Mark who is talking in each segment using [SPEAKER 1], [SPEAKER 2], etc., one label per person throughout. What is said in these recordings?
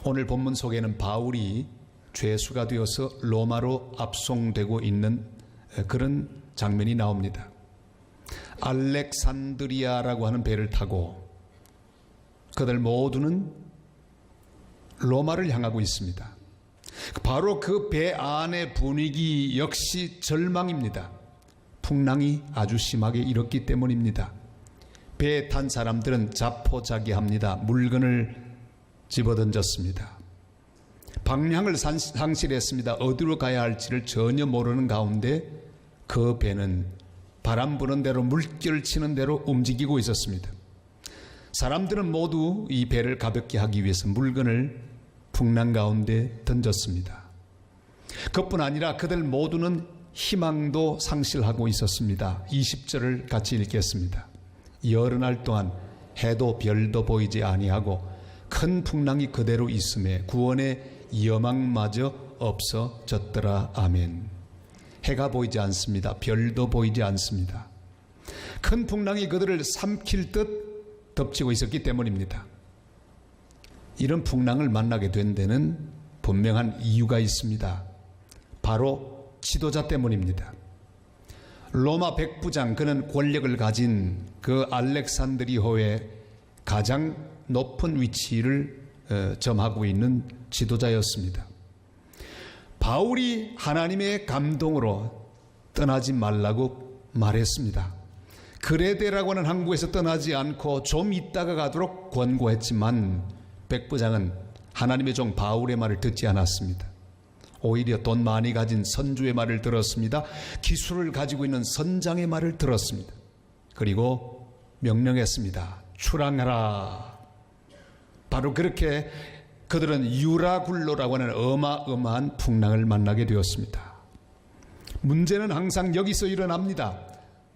[SPEAKER 1] 오늘 본문 속에는 바울이 죄수가 되어서 로마로 압송되고 있는 그런 장면이 나옵니다. 알렉산드리아라고 하는 배를 타고 그들 모두는 로마를 향하고 있습니다. 바로 그 배 안의 분위기 역시 절망입니다. 풍랑이 아주 심하게 일었기 때문입니다. 배에 탄 사람들은 자포자기합니다. 물건을 집어던졌습니다. 방향을 상실했습니다. 어디로 가야 할지를 전혀 모르는 가운데 그 배는 바람 부는 대로 물결 치는 대로 움직이고 있었습니다. 사람들은 모두 이 배를 가볍게 하기 위해서 물건을 풍랑 가운데 던졌습니다. 그뿐 아니라 그들 모두는 희망도 상실하고 있었습니다. 20절을 같이 읽겠습니다. 여러 날 동안 해도 별도 보이지 아니하고 큰 풍랑이 그대로 있음에 구원의 여망마저 없어졌더라. 아멘. 해가 보이지 않습니다. 별도 보이지 않습니다. 큰 풍랑이 그들을 삼킬 듯 덮치고 있었기 때문입니다. 이런 풍랑을 만나게 된 데는 분명한 이유가 있습니다. 바로 지도자 때문입니다. 로마 백부장, 그는 권력을 가진 그 알렉산드리호의 가장 높은 위치를 점하고 있는 지도자였습니다. 바울이 하나님의 감동으로 떠나지 말라고 말했습니다. 그레데라고 하는 항구에서 떠나지 않고 좀 있다가 가도록 권고했지만 백부장은 하나님의 종 바울의 말을 듣지 않았습니다. 오히려 돈 많이 가진 선주의 말을 들었습니다. 기술을 가지고 있는 선장의 말을 들었습니다. 그리고 명령했습니다. 출항하라. 바로 그렇게 그들은 유라굴로라고 하는 어마어마한 풍랑을 만나게 되었습니다. 문제는 항상 여기서 일어납니다.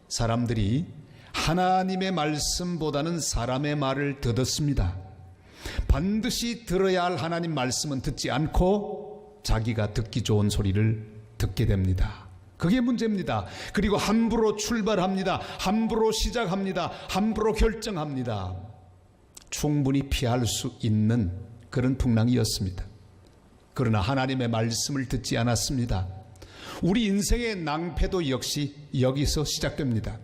[SPEAKER 1] 사람들이 하나님의 말씀보다는 사람의 말을 더 듣습니다. 반드시 들어야 할 하나님 말씀은 듣지 않고 자기가 듣기 좋은 소리를 듣게 됩니다. 그게 문제입니다. 그리고 함부로 출발합니다. 함부로 시작합니다. 함부로 결정합니다. 충분히 피할 수 있는 그런 풍랑이었습니다. 그러나 하나님의 말씀을 듣지 않았습니다. 우리 인생의 낭패도 역시 여기서 시작됩니다.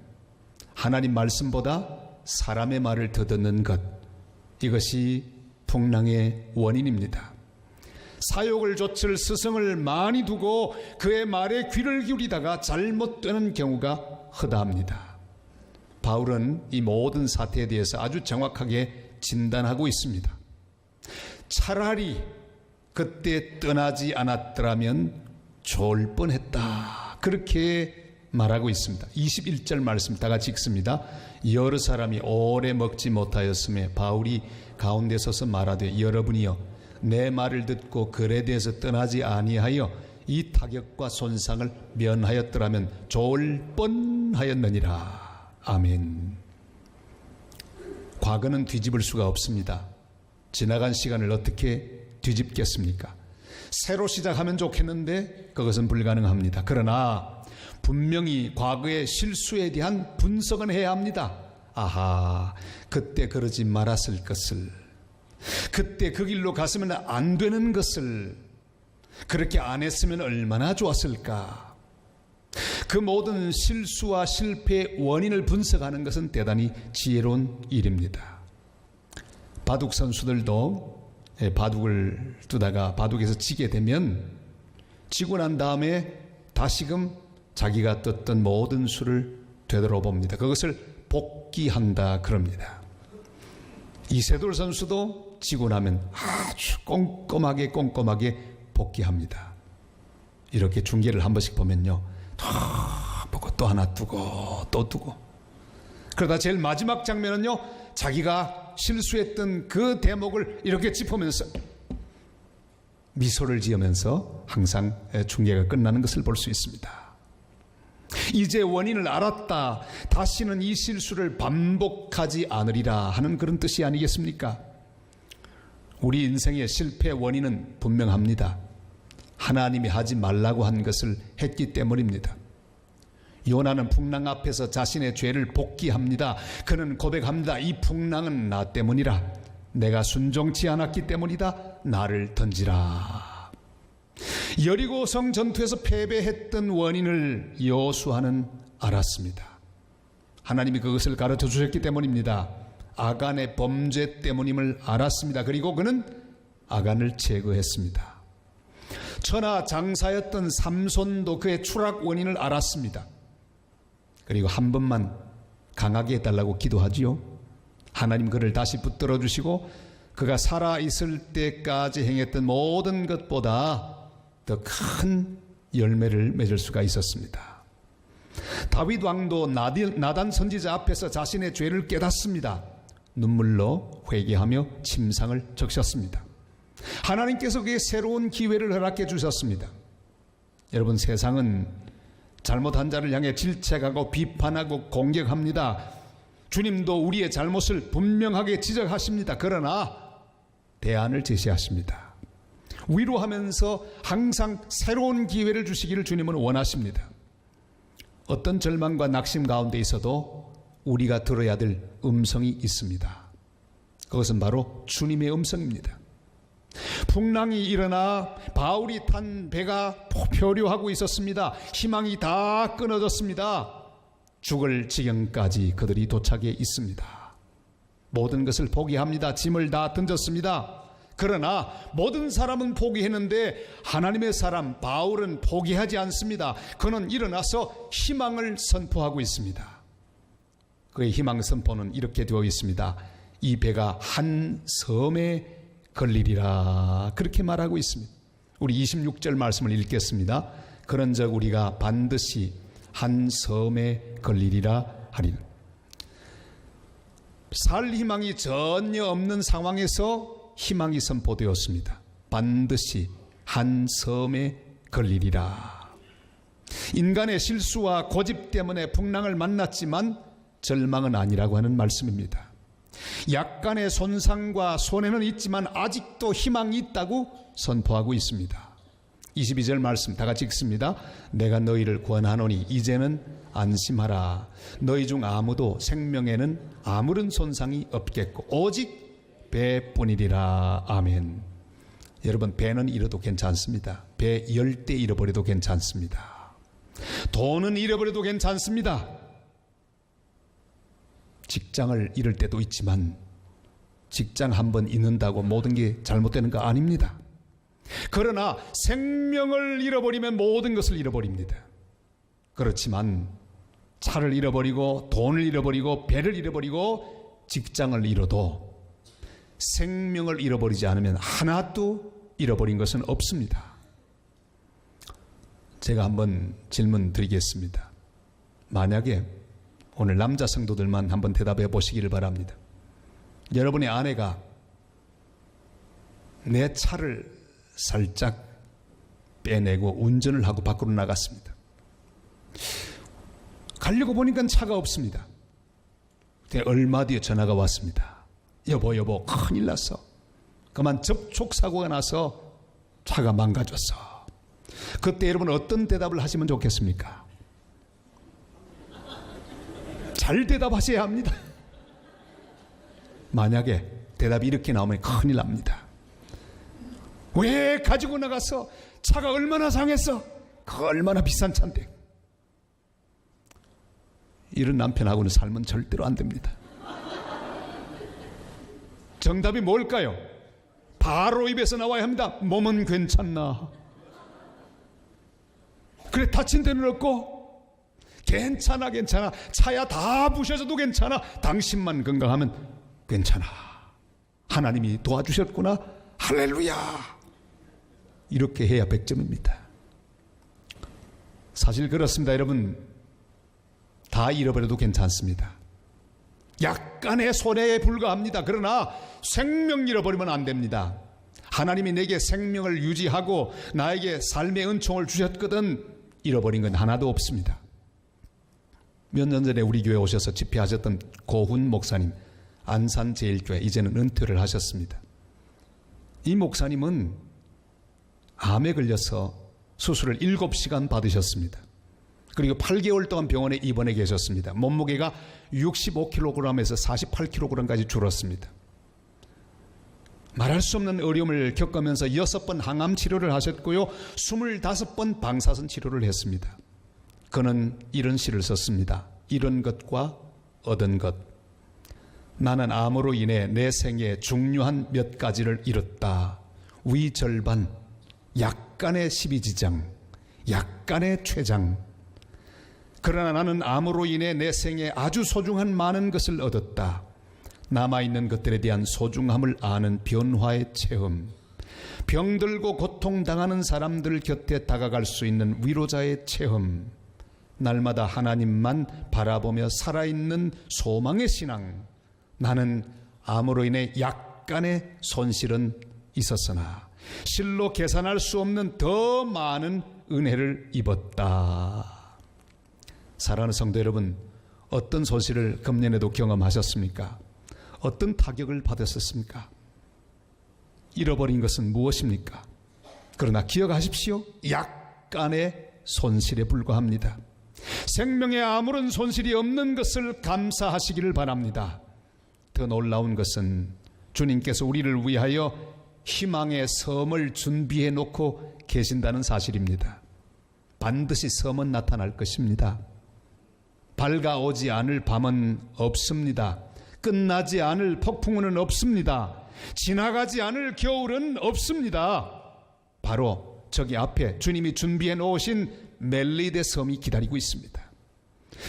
[SPEAKER 1] 하나님 말씀보다 사람의 말을 더 듣는 것, 이것이 풍랑의 원인입니다. 사욕을 좇을 스승을 많이 두고 그의 말에 귀를 기울이다가 잘못되는 경우가 허다합니다. 바울은 이 모든 사태에 대해서 아주 정확하게 진단하고 있습니다. 차라리 그때 떠나지 않았더라면 좋을 뻔했다, 그렇게 말하고 있습니다. 21절 말씀 다 같이 읽습니다. 여러 사람이 오래 먹지 못하였음에 바울이 가운데 서서 말하되 여러분이여 내 말을 듣고 그레데에서 떠나지 아니하여 이 타격과 손상을 면하였더라면 좋을 뻔하였느니라. 아멘. 과거는 뒤집을 수가 없습니다. 지나간 시간을 어떻게 뒤집겠습니까? 새로 시작하면 좋겠는데 그것은 불가능합니다. 그러나 분명히 과거의 실수에 대한 분석은 해야 합니다. 아하, 그때 그러지 말았을 것을, 그때 그 길로 갔으면 안 되는 것을 그렇게 안 했으면 얼마나 좋았을까. 그 모든 실수와 실패의 원인을 분석하는 것은 대단히 지혜로운 일입니다. 바둑 선수들도 바둑을 두다가 바둑에서 지게 되면 지고 난 다음에 다시금 자기가 떴던 모든 수를 되돌아봅니다. 그것을 복귀한다 그럽니다. 이세돌 선수도 지고 나면 아주 꼼꼼하게 복귀합니다. 이렇게 중계를 한 번씩 보면요, 또 보고 또 하나 두고 또 두고, 그러다 제일 마지막 장면은요, 자기가 실수했던 그 대목을 이렇게 짚으면서 미소를 지으면서 항상 중계가 끝나는 것을 볼 수 있습니다. 이제 원인을 알았다, 다시는 이 실수를 반복하지 않으리라 하는 그런 뜻이 아니겠습니까? 우리 인생의 실패 원인은 분명합니다. 하나님이 하지 말라고 한 것을 했기 때문입니다. 요나는 풍랑 앞에서 자신의 죄를 복귀합니다. 그는 고백합니다. 이 풍랑은 나 때문이라, 내가 순종치 않았기 때문이다. 나를 던지라. 여리고성 전투에서 패배했던 원인을 여호수아는 알았습니다. 하나님이 그것을 가르쳐 주셨기 때문입니다. 아간의 범죄 때문임을 알았습니다. 그리고 그는 아간을 제거했습니다. 천하 장사였던 삼손도 그의 추락 원인을 알았습니다. 그리고 한 번만 강하게 해달라고 기도하지요. 하나님 그를 다시 붙들어 주시고 그가 살아있을 때까지 행했던 모든 것보다 더 큰 열매를 맺을 수가 있었습니다. 다윗 왕도 나단 선지자 앞에서 자신의 죄를 깨닫습니다. 눈물로 회개하며 침상을 적셨습니다. 하나님께서 그에게 새로운 기회를 허락해 주셨습니다. 여러분, 세상은 잘못한 자를 향해 질책하고 비판하고 공격합니다. 주님도 우리의 잘못을 분명하게 지적하십니다. 그러나 대안을 제시하십니다. 위로하면서 항상 새로운 기회를 주시기를 주님은 원하십니다. 어떤 절망과 낙심 가운데 있어도 우리가 들어야 될 음성이 있습니다. 그것은 바로 주님의 음성입니다. 풍랑이 일어나 바울이 탄 배가 표류하고 있었습니다. 희망이 다 끊어졌습니다. 죽을 지경까지 그들이 도착해 있습니다. 모든 것을 포기합니다. 짐을 다 던졌습니다. 그러나 모든 사람은 포기했는데 하나님의 사람 바울은 포기하지 않습니다. 그는 일어나서 희망을 선포하고 있습니다. 그의 희망 선포는 이렇게 되어 있습니다. 이 배가 한 섬에 걸리리라, 그렇게 말하고 있습니다. 우리 26절 말씀을 읽겠습니다. 그런즉 우리가 반드시 한 섬에 걸리리라 하리라. 살 희망이 전혀 없는 상황에서 희망이 선포되었습니다. 반드시 한 섬에 걸리리라. 인간의 실수와 고집 때문에 풍랑을 만났지만 절망은 아니라고 하는 말씀입니다. 약간의 손상과 손해는 있지만 아직도 희망이 있다고 선포하고 있습니다. 22절 말씀 다 같이 읽습니다. 내가 너희를 권하노니 이제는 안심하라. 너희 중 아무도 생명에는 아무런 손상이 없겠고 오직 배뿐이리라. 아멘. 여러분, 배는 잃어도 괜찮습니다. 배 10대 잃어버려도 괜찮습니다. 돈은 잃어버려도 괜찮습니다. 직장을 잃을 때도 있지만 직장 한번 잃는다고 모든 게 잘못되는 거 아닙니다. 그러나 생명을 잃어버리면 모든 것을 잃어버립니다. 그렇지만 차를 잃어버리고 돈을 잃어버리고 배를 잃어버리고 직장을 잃어도 생명을 잃어버리지 않으면 하나도 잃어버린 것은 없습니다. 제가 한번 질문 드리겠습니다. 만약에 오늘 남자 성도들만 한번 대답해 보시기를 바랍니다. 여러분의 아내가 내 차를 살짝 빼내고 운전을 하고 밖으로 나갔습니다. 가려고 보니까 차가 없습니다. 얼마 뒤에 전화가 왔습니다. 여보 큰일 났어. 그만 접촉사고가 나서 차가 망가졌어. 그때 여러분 어떤 대답을 하시면 좋겠습니까? 잘 대답하셔야 합니다. 만약에 대답이 이렇게 나오면 큰일 납니다. 왜 가지고 나가서? 차가 얼마나 상했어? 그 얼마나 비싼 차인데. 이런 남편하고는 살면 절대로 안 됩니다. 정답이 뭘까요? 바로 입에서 나와야 합니다. 몸은 괜찮나? 그래, 다친 데는 없고? 괜찮아. 차야 다 부셔져도 괜찮아. 당신만 건강하면 괜찮아. 하나님이 도와주셨구나. 할렐루야. 이렇게 해야 100점입니다. 사실 그렇습니다. 여러분, 다 잃어버려도 괜찮습니다. 약간의 손해에 불과합니다. 그러나 생명 잃어버리면 안 됩니다. 하나님이 내게 생명을 유지하고 나에게 삶의 은총을 주셨거든 잃어버린 건 하나도 없습니다. 몇 년 전에 우리 교회 오셔서 집회하셨던 고훈 목사님, 안산제일교회, 이제는 은퇴를 하셨습니다. 이 목사님은 암에 걸려서 수술을 7시간 받으셨습니다. 그리고 8개월 동안 병원에 입원해 계셨습니다. 몸무게가 65kg에서 48kg까지 줄었습니다. 말할 수 없는 어려움을 겪으면서 6번 항암 치료를 하셨고요, 25번 방사선 치료를 했습니다. 그는 이런 시를 썼습니다. 이런 것과 얻은 것. 나는 암으로 인해 내 생에 중요한 몇 가지를 잃었다. 위절반, 약간의 십이지장, 약간의 췌장. 그러나 나는 암으로 인해 내 생에 아주 소중한 많은 것을 얻었다. 남아있는 것들에 대한 소중함을 아는 변화의 체험, 병들고 고통당하는 사람들 곁에 다가갈 수 있는 위로자의 체험, 날마다 하나님만 바라보며 살아있는 소망의 신앙. 나는 암으로 인해 약간의 손실은 있었으나 실로 계산할 수 없는 더 많은 은혜를 입었다. 사랑하는 성도 여러분, 어떤 손실을 금년에도 경험하셨습니까? 어떤 타격을 받았었습니까? 잃어버린 것은 무엇입니까? 그러나 기억하십시오. 약간의 손실에 불과합니다. 생명에 아무런 손실이 없는 것을 감사하시기를 바랍니다. 더 놀라운 것은 주님께서 우리를 위하여 희망의 섬을 준비해 놓고 계신다는 사실입니다. 반드시 섬은 나타날 것입니다. 밝아오지 않을 밤은 없습니다. 끝나지 않을 폭풍우는 없습니다. 지나가지 않을 겨울은 없습니다. 바로 저기 앞에 주님이 준비해 놓으신 멜리데 섬이 기다리고 있습니다.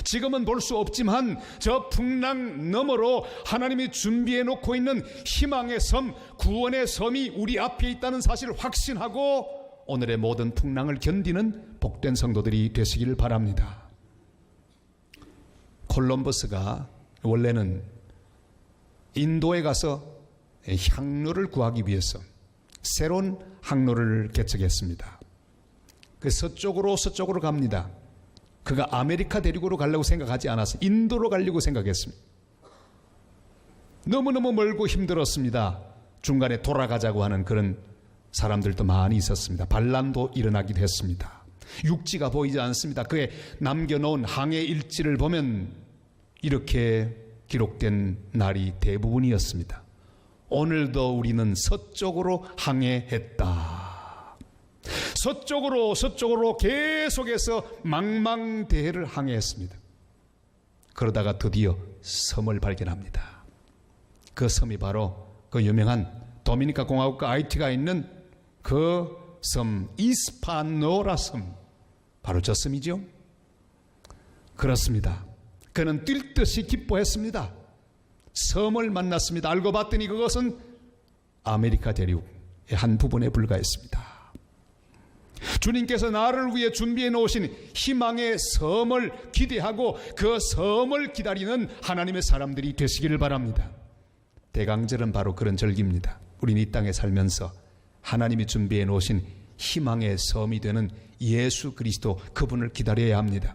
[SPEAKER 1] 지금은 볼 수 없지만 저 풍랑 너머로 하나님이 준비해 놓고 있는 희망의 섬, 구원의 섬이 우리 앞에 있다는 사실을 확신하고 오늘의 모든 풍랑을 견디는 복된 성도들이 되시기를 바랍니다. 콜럼버스가 원래는 인도에 가서 향로를 구하기 위해서 새로운 항로를 개척했습니다. 그 서쪽으로 갑니다. 그가 아메리카 대륙으로 가려고 생각하지 않았어요. 인도로 가려고 생각했습니다. 너무너무 멀고 힘들었습니다. 중간에 돌아가자고 하는 그런 사람들도 많이 있었습니다. 반란도 일어나기도 했습니다. 육지가 보이지 않습니다. 그의 남겨놓은 항해 일지를 보면 이렇게 기록된 날이 대부분이었습니다. 오늘도 우리는 서쪽으로 항해했다. 서쪽으로 계속해서 망망대해를 항해했습니다. 그러다가 드디어 섬을 발견합니다. 그 섬이 바로 그 유명한 도미니카 공화국과 아이티가 있는 그 섬, 이스파노라 섬, 바로 저 섬이죠. 그렇습니다. 그는 뛸 듯이 기뻐했습니다. 섬을 만났습니다. 알고 봤더니 그것은 아메리카 대륙의 한 부분에 불과했습니다. 주님께서 나를 위해 준비해 놓으신 희망의 섬을 기대하고 그 섬을 기다리는 하나님의 사람들이 되시기를 바랍니다. 대강절은 바로 그런 절기입니다. 우리는 이 땅에 살면서 하나님이 준비해 놓으신 희망의 섬이 되는 예수 그리스도, 그분을 기다려야 합니다.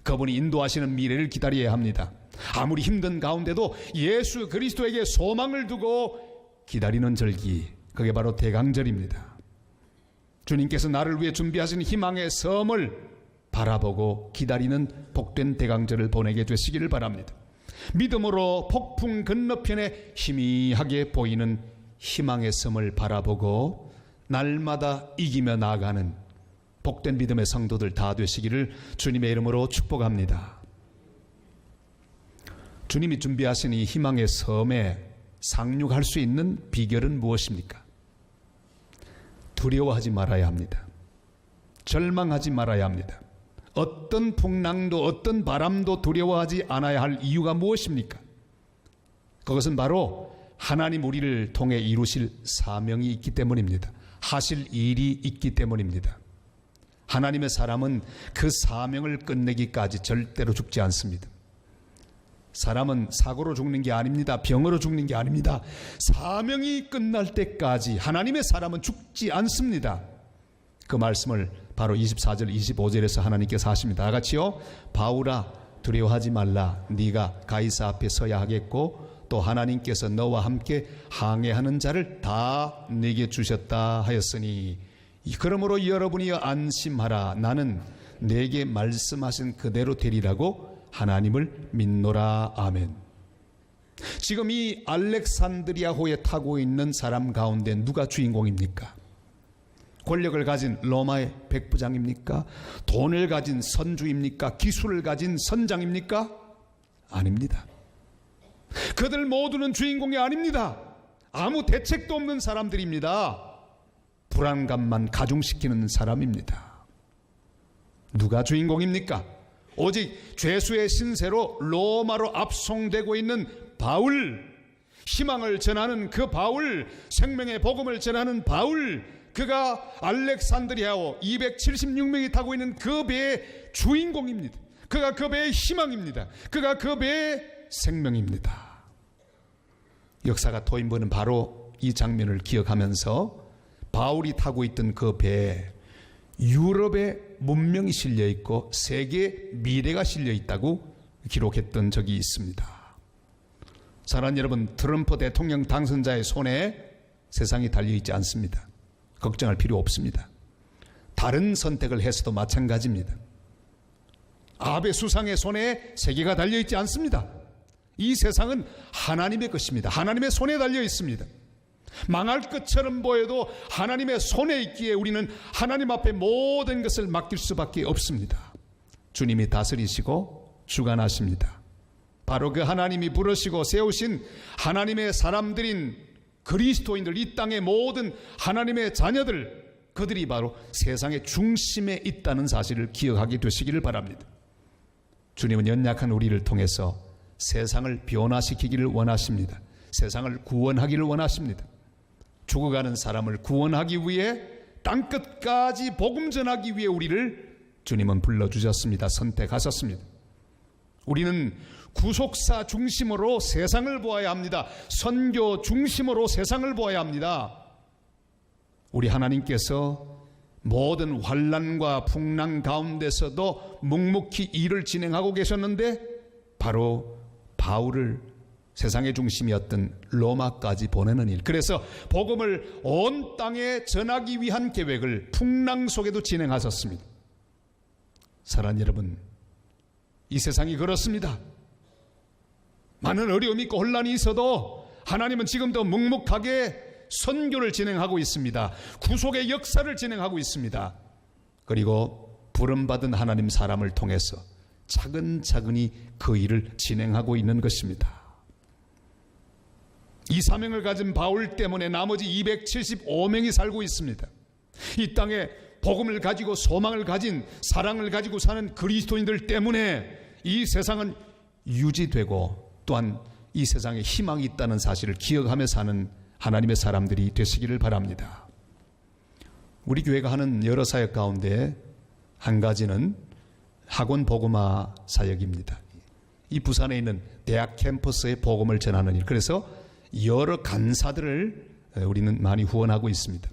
[SPEAKER 1] 그분이 인도하시는 미래를 기다려야 합니다. 아무리 힘든 가운데도 예수 그리스도에게 소망을 두고 기다리는 절기, 그게 바로 대강절입니다. 주님께서 나를 위해 준비하신 희망의 섬을 바라보고 기다리는 복된 대강절을 보내게 되시기를 바랍니다. 믿음으로 폭풍 건너편에 희미하게 보이는 희망의 섬을 바라보고 날마다 이기며 나아가는 복된 믿음의 성도들 다 되시기를 주님의 이름으로 축복합니다. 주님이 준비하신 이 희망의 섬에 상륙할 수 있는 비결은 무엇입니까? 두려워하지 말아야 합니다. 절망하지 말아야 합니다. 어떤 풍랑도 어떤 바람도 두려워하지 않아야 할 이유가 무엇입니까? 그것은 바로 하나님 우리를 통해 이루실 사명이 있기 때문입니다. 하실 일이 있기 때문입니다. 하나님의 사람은 그 사명을 끝내기까지 절대로 죽지 않습니다. 사람은 사고로 죽는 게 아닙니다. 병으로 죽는 게 아닙니다. 사명이 끝날 때까지 하나님의 사람은 죽지 않습니다. 그 말씀을 바로 24절 25절에서 하나님께서 하십니다. 다 같이요. 바울아 두려워하지 말라. 네가 가이사 앞에 서야 하겠고 또 하나님께서 너와 함께 항해하는 자를 다 네게 주셨다 하였으니 그러므로 여러분이 안심하라. 나는 내게 말씀하신 그대로 되리라고 하나님을 믿노라. 아멘. 지금 이 알렉산드리아호에 타고 있는 사람 가운데 누가 주인공입니까? 권력을 가진 로마의 백부장입니까? 돈을 가진 선주입니까? 기술을 가진 선장입니까? 아닙니다. 그들 모두는 주인공이 아닙니다. 아무 대책도 없는 사람들입니다. 불안감만 가중시키는 사람입니다. 누가 주인공입니까? 오직 죄수의 신세로 로마로 압송되고 있는 바울, 희망을 전하는 그 바울, 생명의 복음을 전하는 바울, 그가 알렉산드리아호 276명이 타고 있는 그 배의 주인공입니다. 그가 그 배의 희망입니다. 그가 그 배의 생명입니다. 역사가 토인보는 바로 이 장면을 기억하면서 바울이 타고 있던 그 배에 유럽의 문명이 실려 있고 세계의 미래가 실려 있다고 기록했던 적이 있습니다. 사랑하는 여러분, 트럼프 대통령 당선자의 손에 세상이 달려있지 않습니다. 걱정할 필요 없습니다. 다른 선택을 해서도 마찬가지입니다. 아베 수상의 손에 세계가 달려있지 않습니다. 이 세상은 하나님의 것입니다. 하나님의 손에 달려 있습니다. 망할 것처럼 보여도 하나님의 손에 있기에 우리는 하나님 앞에 모든 것을 맡길 수밖에 없습니다. 주님이 다스리시고 주관하십니다. 바로 그 하나님이 부르시고 세우신 하나님의 사람들인 그리스도인들, 이 땅의 모든 하나님의 자녀들, 그들이 바로 세상의 중심에 있다는 사실을 기억하게 되시기를 바랍니다. 주님은 연약한 우리를 통해서 세상을 변화시키기를 원하십니다. 세상을 구원하기를 원하십니다. 죽어가는 사람을 구원하기 위해, 땅끝까지 복음 전하기 위해 우리를 주님은 불러주셨습니다. 선택하셨습니다. 우리는 구속사 중심으로 세상을 보아야 합니다. 선교 중심으로 세상을 보아야 합니다. 우리 하나님께서 모든 환난과 풍랑 가운데서도 묵묵히 일을 진행하고 계셨는데 바로 바울을 세상의 중심이었던 로마까지 보내는 일, 그래서 복음을 온 땅에 전하기 위한 계획을 풍랑 속에도 진행하셨습니다. 사랑하는 여러분, 이 세상이 그렇습니다. 많은 어려움이 있고 혼란이 있어도 하나님은 지금도 묵묵하게 선교를 진행하고 있습니다. 구속의 역사를 진행하고 있습니다. 그리고 부름받은 하나님 사람을 통해서 차근차근히 그 일을 진행하고 있는 것입니다. 이 사명을 가진 바울 때문에 나머지 275명이 살고 있습니다. 이 땅에 복음을 가지고 소망을 가진, 사랑을 가지고 사는 그리스도인들 때문에 이 세상은 유지되고 또한 이 세상에 희망이 있다는 사실을 기억하며 사는 하나님의 사람들이 되시기를 바랍니다. 우리 교회가 하는 여러 사역 가운데 한 가지는 학원 복음화 사역입니다. 이 부산에 있는 대학 캠퍼스에 복음을 전하는 일, 그래서 여러 간사들을 우리는 많이 후원하고 있습니다.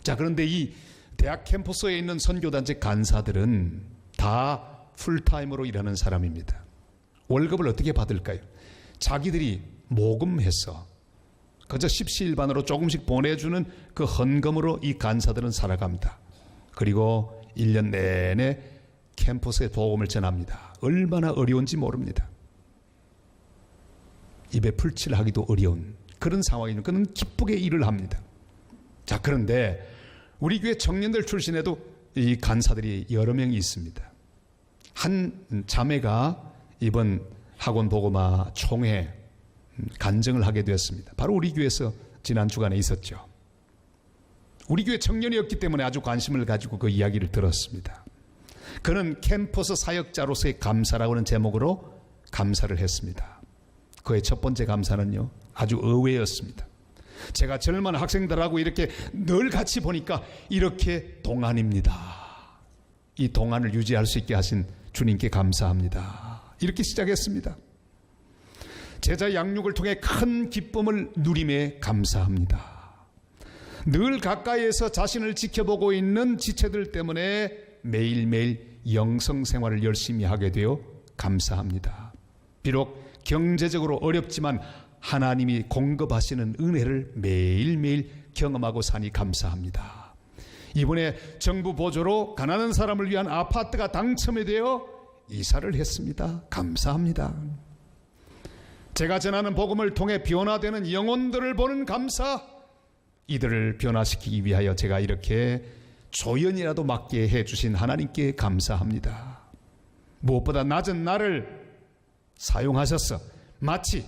[SPEAKER 1] 자, 그런데 이 대학 캠퍼스에 있는 선교단체 간사들은 다 풀타임으로 일하는 사람입니다. 월급을 어떻게 받을까요? 자기들이 모금해서 그저 십시일반으로 조금씩 보내주는 그 헌금으로 이 간사들은 살아갑니다. 그리고 1년 내내 캠퍼스에 복음을 전합니다. 얼마나 어려운지 모릅니다. 입에 풀칠하기도 어려운 그런 상황이면 그는 기쁘게 일을 합니다. 자, 그런데 우리 교회 청년들 출신에도 이 간사들이 여러 명이 있습니다. 한 자매가 이번 학원 복음화 총회 간증을 하게 되었습니다. 바로 우리 교회에서 지난 주간에 있었죠. 우리 교회 청년이었기 때문에 아주 관심을 가지고 그 이야기를 들었습니다. 그는 캠퍼스 사역자로서의 감사라고 하는 제목으로 감사를 했습니다. 그의 첫 번째 감사는요, 아주 의외였습니다. 제가 젊은 학생들하고 이렇게 늘 같이 보니까 이렇게 동안입니다. 이 동안을 유지할 수 있게 하신 주님께 감사합니다. 이렇게 시작했습니다. 제자 양육을 통해 큰 기쁨을 누림에 감사합니다. 늘 가까이에서 자신을 지켜보고 있는 지체들 때문에 매일매일 영성생활을 열심히 하게 되어 감사합니다. 비록 경제적으로 어렵지만 하나님이 공급하시는 은혜를 매일매일 경험하고 사니 감사합니다. 이번에 정부 보조로 가난한 사람을 위한 아파트가 당첨이 되어 이사를 했습니다. 감사합니다. 제가 전하는 복음을 통해 변화되는 영혼들을 보는 감사, 이들을 변화시키기 위하여 제가 이렇게 조연이라도 맡게 해주신 하나님께 감사합니다. 무엇보다 낮은 나를 사용하셔서 마치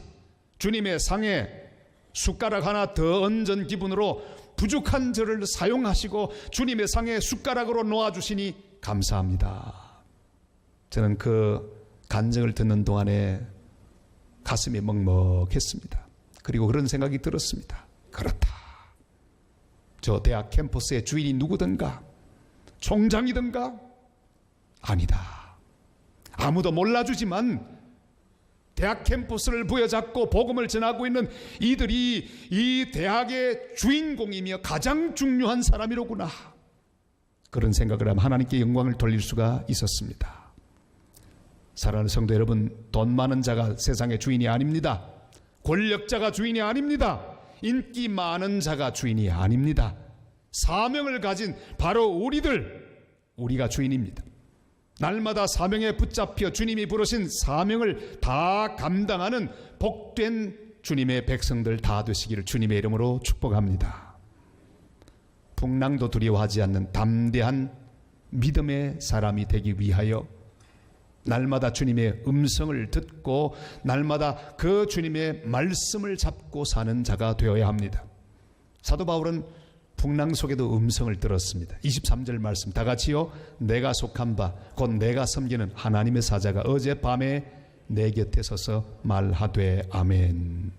[SPEAKER 1] 주님의 상에 숟가락 하나 더 얹은 기분으로 부족한 저를 사용하시고 주님의 상에 숟가락으로 놓아주시니 감사합니다. 저는 그 간증을 듣는 동안에 가슴이 먹먹했습니다. 그리고 그런 생각이 들었습니다. 그렇다. 저 대학 캠퍼스의 주인이 누구든가, 총장이든가, 아니다. 아무도 몰라주지만 대학 캠퍼스를 부여잡고 복음을 전하고 있는 이들이 이 대학의 주인공이며 가장 중요한 사람이로구나. 그런 생각을 하면 하나님께 영광을 돌릴 수가 있었습니다. 사랑하는 성도 여러분, 돈 많은 자가 세상의 주인이 아닙니다. 권력자가 주인이 아닙니다. 인기 많은 자가 주인이 아닙니다. 사명을 가진 바로 우리가 주인입니다. 날마다 사명에 붙잡혀 주님이 부르신 사명을 다 감당하는 복된 주님의 백성들 다 되시기를 주님의 이름으로 축복합니다. 풍랑도 두려워하지 않는 담대한 믿음의 사람이 되기 위하여 날마다 주님의 음성을 듣고 날마다 그 주님의 말씀을 잡고 사는 자가 되어야 합니다. 사도 바울은 풍랑 속에도 음성을 들었습니다. 23절 말씀 다 같이요. 내가 속한 바 곧 내가 섬기는 하나님의 사자가 어젯밤에 내 곁에 서서 말하되 아멘.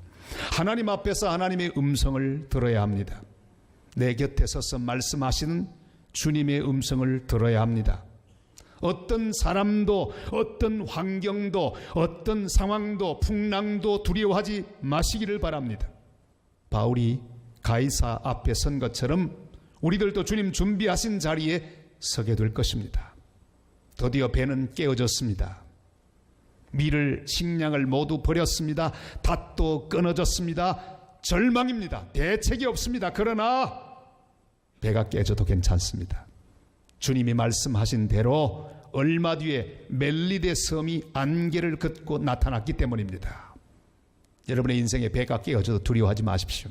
[SPEAKER 1] 하나님 앞에서 하나님의 음성을 들어야 합니다. 내 곁에 서서 말씀하시는 주님의 음성을 들어야 합니다. 어떤 사람도 어떤 환경도 어떤 상황도 풍랑도 두려워하지 마시기를 바랍니다. 바울이 가이사 앞에 선 것처럼 우리들도 주님 준비하신 자리에 서게 될 것입니다. 드디어 배는 깨어졌습니다. 밀을 식량을 모두 버렸습니다. 닷도 끊어졌습니다. 절망입니다. 대책이 없습니다. 그러나 배가 깨져도 괜찮습니다. 주님이 말씀하신 대로 얼마 뒤에 멜리데 섬이 안개를 긋고 나타났기 때문입니다. 여러분의 인생에 배가 깨어져도 두려워하지 마십시오.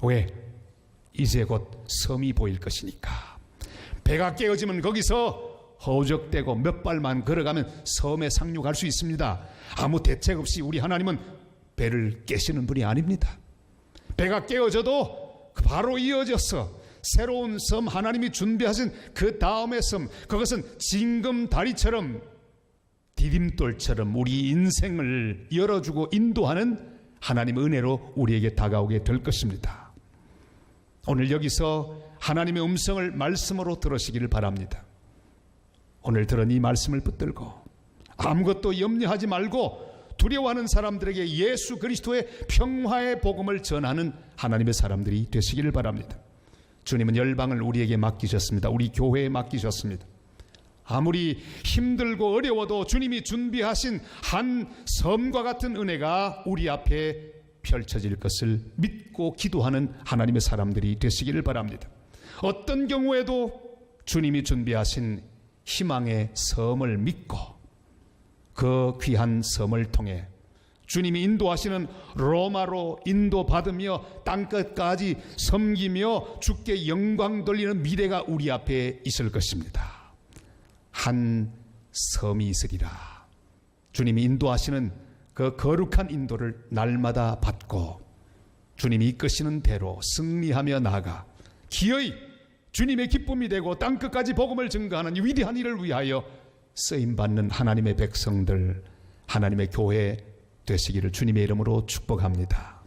[SPEAKER 1] 왜? 이제 곧 섬이 보일 것이니까. 배가 깨어지면 거기서 허우적대고 몇 발만 걸어가면 섬에 상륙할 수 있습니다. 아무 대책 없이 우리 하나님은 배를 깨시는 분이 아닙니다. 배가 깨어져도 바로 이어져서 새로운 섬, 하나님이 준비하신 그 다음의 섬, 그것은 징검다리처럼 디딤돌처럼 우리 인생을 열어주고 인도하는 하나님의 은혜로 우리에게 다가오게 될 것입니다. 오늘 여기서 하나님의 음성을 말씀으로 들으시기를 바랍니다. 오늘 들은 이 말씀을 붙들고 아무것도 염려하지 말고 두려워하는 사람들에게 예수 그리스도의 평화의 복음을 전하는 하나님의 사람들이 되시기를 바랍니다. 주님은 열방을 우리에게 맡기셨습니다. 우리 교회에 맡기셨습니다. 아무리 힘들고 어려워도 주님이 준비하신 한 섬과 같은 은혜가 우리 앞에 펼쳐질 것을 믿고 기도하는 하나님의 사람들이 되시기를 바랍니다. 어떤 경우에도 주님이 준비하신 희망의 섬을 믿고 그 귀한 섬을 통해 주님이 인도하시는 로마로 인도받으며 땅끝까지 섬기며 주께 영광 돌리는 미래가 우리 앞에 있을 것입니다. 한 섬이 있으리라. 주님이 인도하시는 그 거룩한 인도를 날마다 받고 주님이 이끄시는 대로 승리하며 나아가 기어이 주님의 기쁨이 되고 땅끝까지 복음을 증거하는 위대한 일을 위하여 쓰임받는 하나님의 백성들, 하나님의 교회 되시기를 주님의 이름으로 축복합니다.